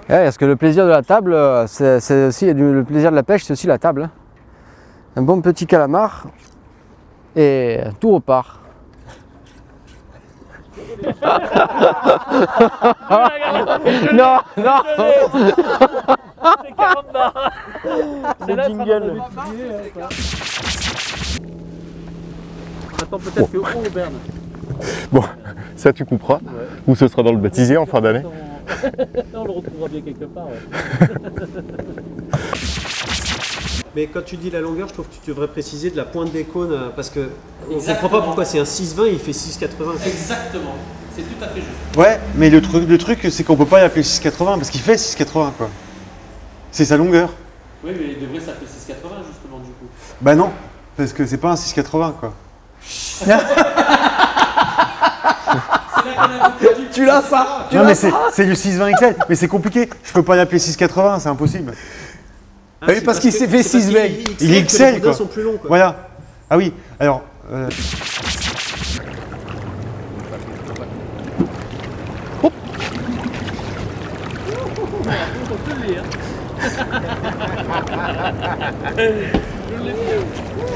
Ouais, parce que le plaisir de la table, c'est aussi le plaisir de la pêche, c'est aussi la table. Hein. Un bon petit calamar et tout repart. Non, non. C'est 40 barres. C'est là, jingle. Attends, peut-être que haut, Berne. Bon, ça tu couperas. Ouais. Ou ce sera dans le baptisé en fin d'année. On le retrouvera bien quelque part. Ouais. Mais quand tu dis la longueur, je trouve que tu devrais préciser de la pointe des cônes parce que on ne comprend pas pourquoi c'est un 6,20 et il fait 6,80. Exactement, c'est tout à fait juste. Ouais, mais le truc c'est qu'on peut pas l'appeler 6,80 parce qu'il fait 6,80 quoi. C'est sa longueur. Oui, mais il devrait s'appeler 6,80 justement du coup. Bah non, parce que c'est pas un 6,80 quoi. Tu l'as ça? Non mais c'est du 6,20 XL, mais c'est compliqué. Je peux pas l'appeler 6,80, c'est impossible. Ah oui, parce qu'il s'est fait 6,20. Il est XL quoi. Sont plus longs, quoi. Voilà. Ah oui, alors...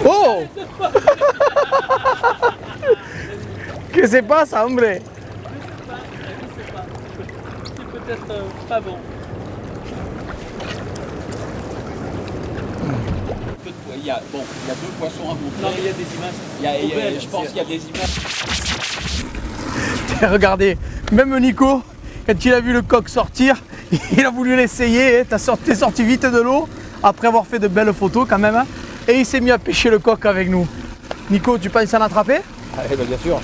Oh! Que c'est pas ça, hombre? Je sais pas. C'est peut-être pas bon. Il y a deux poissons à montrer. Non, mais il y a des images. Je pense qu'il y a des images. Regardez, même Nico, quand il a vu le coq sortir, il a voulu l'essayer. T'es sorti vite de l'eau, après avoir fait de belles photos quand même. Hein, et il s'est mis à pêcher le coq avec nous. Nico, tu penses en attraper? Ah oui, bien sûr.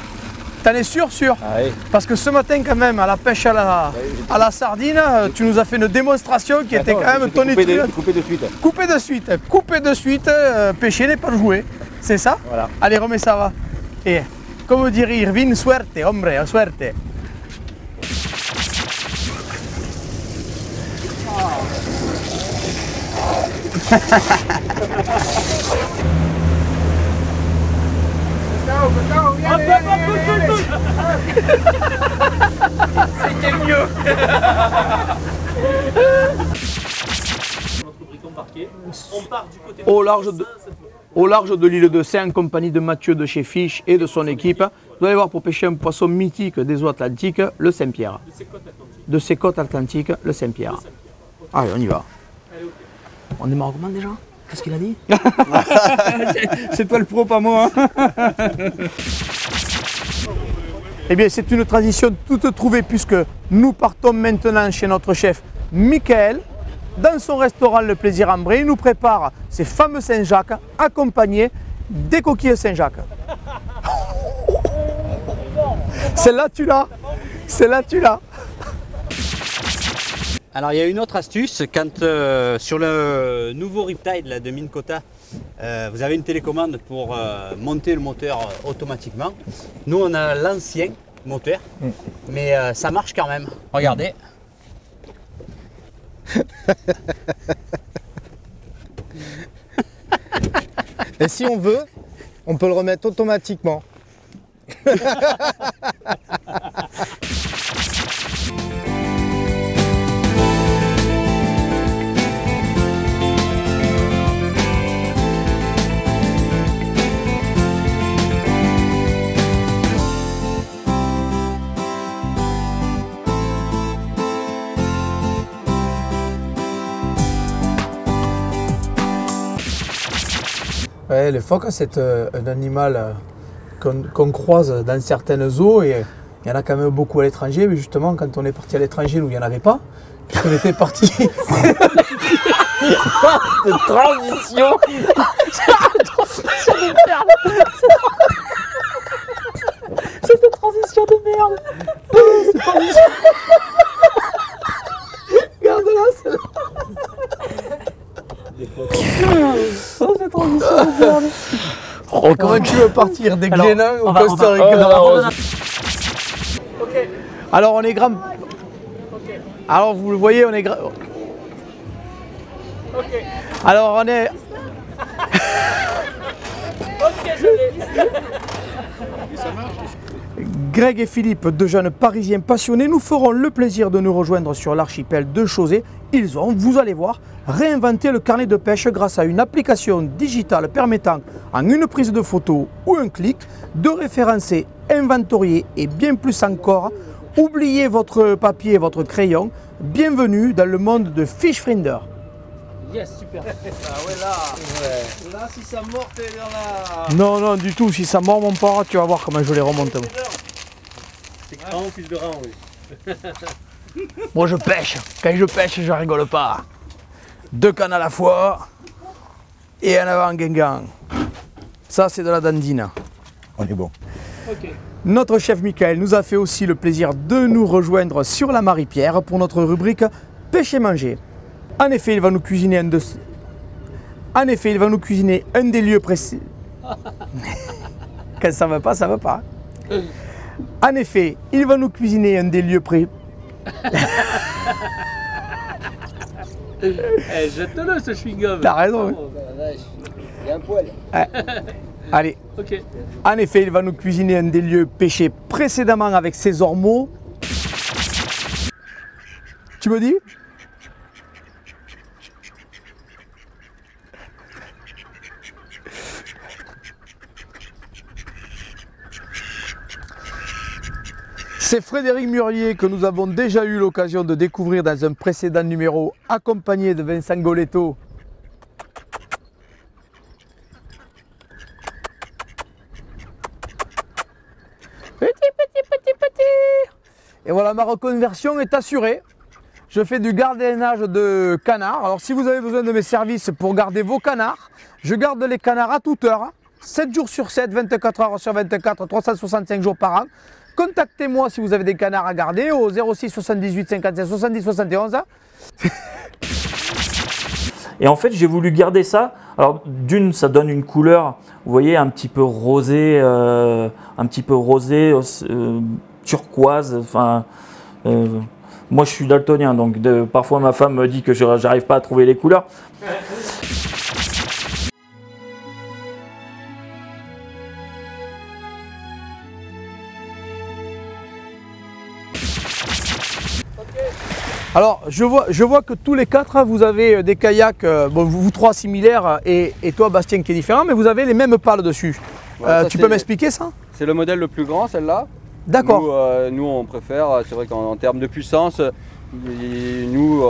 T'en es sûr? Ah oui. Parce que ce matin quand même, à la pêche à la sardine, tu nous as fait une démonstration qui était quand même tonitruante. Coupé de suite. Coupé de suite. Coupé de suite, pêcher n'est pas joué. C'est ça? Voilà. Allez, remets ça va. Et comme dirait Irvine, suerte, hombre, suerte. C'était mieux. On part du côté Au large de l'île de Saint, en compagnie de Mathieu de chez Fish et de son équipe, vous allez voir pour pêcher un poisson mythique des eaux atlantiques, le Saint-Pierre. De ses côtes atlantiques, le Saint-Pierre. Allez, on y va. On démarre comment déjà? Qu'est-ce qu'il a dit? C'est toi le pro, pas moi. Eh bien, c'est une transition toute trouvée puisque nous partons maintenant chez notre chef Michael. Dans son restaurant Le Plaisir en Bray, il nous prépare ses fameux Saint-Jacques accompagnés des coquilles Saint-Jacques. Celle-là, tu l'as. Celle-là, tu l'as. Alors il y a une autre astuce, quand sur le nouveau Riptide là, de Minn Kota, vous avez une télécommande pour monter le moteur automatiquement. Nous on a l'ancien moteur, mais ça marche quand même. Regardez. Et si on veut, on peut le remettre automatiquement. Ouais, le phoque, c'est un animal qu'on croise dans certaines eaux et il y en a quand même beaucoup à l'étranger, mais justement quand on est parti à l'étranger où il n'y en avait pas, puisqu'on était parti. de transition. C'est une transition de merde. C'est transition. Regarde-la, celle-là. Oh, cette transition de merde. Oh, comment tu veux partir des Glénans au Costa Rica? Ok. Alors on est grand. Ok. Alors vous le voyez, on est grand. Ok. Alors on est. Ok, je l'ai. Et ça marche. Greg et Philippe, deux jeunes parisiens passionnés, nous feront le plaisir de nous rejoindre sur l'archipel de Chausey. Ils ont, vous allez voir, réinventé le carnet de pêche grâce à une application digitale permettant, en une prise de photo ou un clic, de référencer, inventorier et bien plus encore. Oubliez votre papier et votre crayon. Bienvenue dans le monde de Fishfinder. Yes, super. Ah ouais, là. Là, si ça mord, t'es dans la. Non, non, du tout. Si ça mord mon porc, tu vas voir comment je les remonte. C'est grand fils de rang, oui. Moi, je pêche. Quand je pêche, je rigole pas. 2 cannes à la fois et un avant guingamp. Ça, c'est de la dandine. On est bon. Ok. Notre chef Michael nous a fait aussi le plaisir de nous rejoindre sur la Marie-Pierre pour notre rubrique Pêche et manger. En effet, il va nous cuisiner un des lieux précis. Quand ça ne va pas, ça ne va pas. En effet, il va nous cuisiner un des lieux précis. Eh, jette-le ce chewing-gum. T'as raison. Oh, Il y a un poil. Allez. ok. En effet, il va nous cuisiner un des lieux pêchés précédemment avec ses ormeaux. Tu me dis? C'est Frédéric Murier que nous avons déjà eu l'occasion de découvrir dans un précédent numéro, accompagné de Vincent Goletto. Petit. Et voilà, ma reconversion est assurée. Je fais du gardiennage de canards. Alors si vous avez besoin de mes services pour garder vos canards, je garde les canards à toute heure, 7 jours sur 7, 24 heures sur 24, 365 jours par an. Contactez-moi si vous avez des canards à garder au 06 78 57 70 71. Et en fait, j'ai voulu garder ça. Alors, d'une, ça donne une couleur, vous voyez, un petit peu rosé, turquoise. Enfin, moi, je suis daltonien, donc parfois ma femme me dit que je n'arrive pas à trouver les couleurs. Alors, je vois que tous les quatre, vous avez des kayaks, bon, vous trois similaires et toi, Bastien, qui est différent, mais vous avez les mêmes pales dessus. Ouais, tu peux m'expliquer ça? C'est le modèle le plus grand, celle-là. D'accord. Nous, on préfère, c'est vrai qu'en termes de puissance, nous,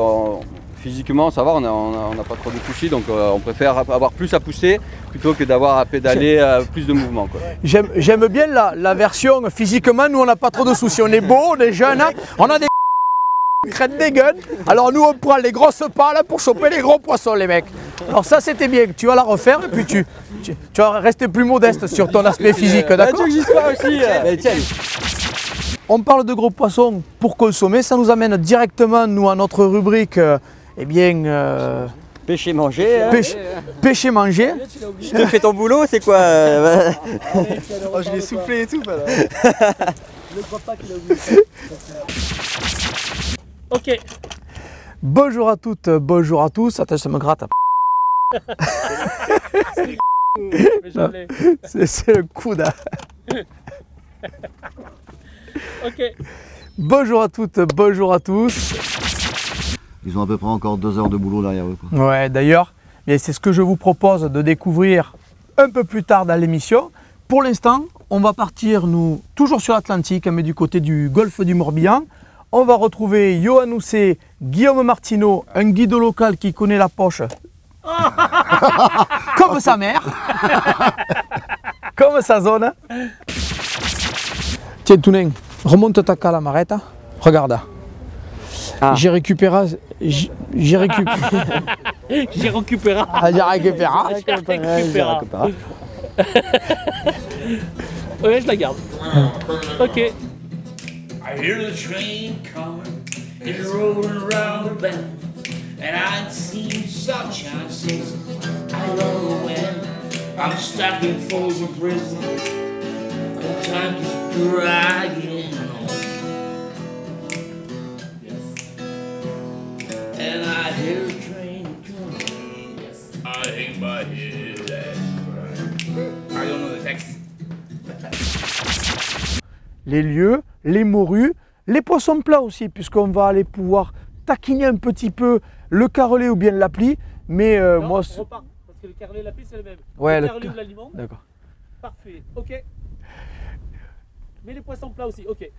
physiquement, ça va, on n'a pas trop de soucis, donc on préfère avoir plus à pousser plutôt que d'avoir à pédaler plus de mouvement. J'aime bien la version physiquement, nous, on n'a pas trop de soucis. On est beau, on est jeune, hein, on a des crête des guns. Alors nous, on prend les grosses pales pour choper les gros poissons, les mecs. Alors ça, c'était bien. Tu vas la refaire et puis tu vas rester plus modeste sur ton aspect physique, d'accord? Tu existes pas aussi. Tiens. On parle de gros poissons pour consommer. Ça nous amène directement, nous, à notre rubrique, Pêcher, manger. Hein. Pêcher, manger. Je te fais ton boulot, c'est quoi Oh, je l'ai soufflé et tout. Voilà. Je ne crois pas qu'il a oublié. Ok. Bonjour à toutes, bonjour à tous. Attends, ça me gratte. Mais je l'ai. C'est le coude. Ok. Bonjour à toutes, bonjour à tous. Ils ont à peu près encore 2 heures de boulot derrière eux, quoi. Ouais, d'ailleurs, c'est ce que je vous propose de découvrir un peu plus tard dans l'émission. Pour l'instant, on va partir, nous, toujours sur l'Atlantique, mais du côté du golfe du Morbihan. On va retrouver Johan Housset, Guillaume Martineau, un guide local qui connaît la poche comme sa mère, comme sa zone. Tiens, Tounin, remonte ta calamarette, regarde. Ah. J'ai récupéré. J'ai récupéré. J'ai récupéré. Ah, j'ai récupéré. Ouais, je la garde. Ok. I hear the train coming, it's rolling around the bend, and I'd seen sunshine since I know when. I'm stuck in Folsom Prison, the time is dragging on. And I hear the train coming, I hang my head, I don't know the text. les lieux, les morues, les poissons plats aussi, puisqu'on va aller pouvoir taquiner un petit peu le carrelet ou bien l'appli. Mais Non, moi, on repart, parce que le carrelet et l'appli, c'est le même. Ouais, le le carrelet ou l'aliment. d'accord. Parfait, ok. Mais les poissons plats aussi, ok.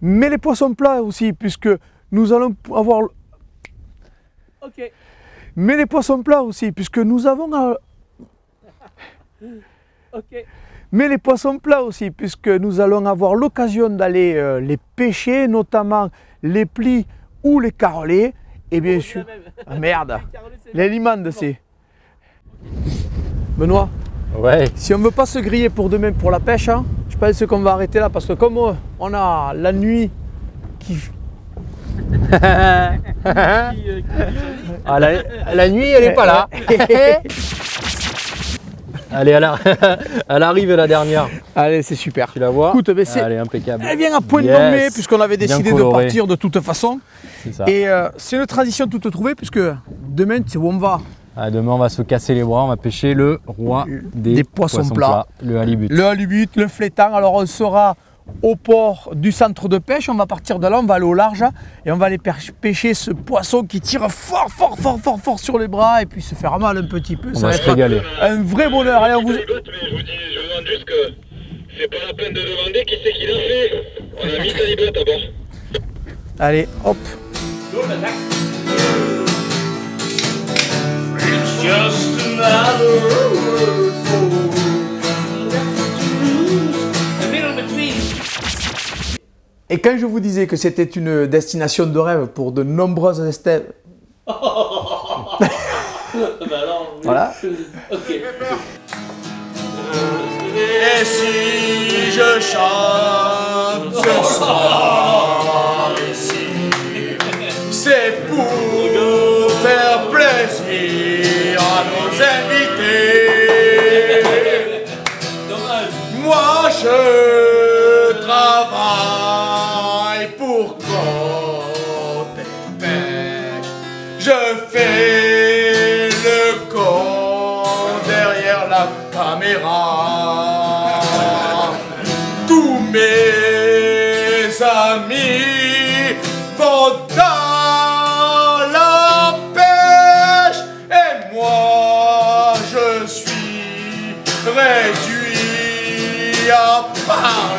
Mais les poissons plats aussi, puisque nous allons avoir. Ok. Mais les poissons plats aussi, puisque nous avons. Ok. Mais les poissons plats aussi, puisque nous allons avoir l'occasion d'aller les pêcher, notamment les plis ou les carrelets. Et bien sûr. Ah, merde. Les limandes, c'est. Benoît. Ouais. Si on ne veut pas se griller pour demain pour la pêche, hein, je pense qu'on va arrêter là parce que comme on a la nuit qui. Ah, la nuit, elle est pas là. Allez, elle arrive la dernière. Allez, c'est super. Tu la vois? Écoute, mais elle est impeccable. Elle vient à point Yes. nommé puisqu'on avait Bien décidé de coloré. partir de toute façon. C'est ça. Et c'est une tradition toute trouvée puisque demain, tu sais où on va? Ah, demain, on va se casser les bras. On va pêcher le roi des poissons plats. Le halibut. Le halibut, le flétan. Alors on sera au port du centre de pêche. On va partir de là, on va aller au large et on va aller pêcher ce poisson qui tire fort, fort, fort, fort, fort sur les bras et puis se faire mal un petit peu. On va se régaler. Un vrai bonheur. Allez, on vous... Je vous demande juste que c'est pas la peine de demander qui c'est qui l'a fait. On a mis Talibot à bord. Allez, hop. It's just another word for a middle between. Et quand je vous disais que c'était une destination de rêve pour de nombreuses esthètes. Bah alors, Voilà. Ok. Et si je chante ce soir ici, c'est pour faire plaisir à nos invités. Moi je travaille pour Côte et Pêche. Je fais le con derrière la caméra. Tous mes amis vont dans la pêche et moi je suis réduit à parler.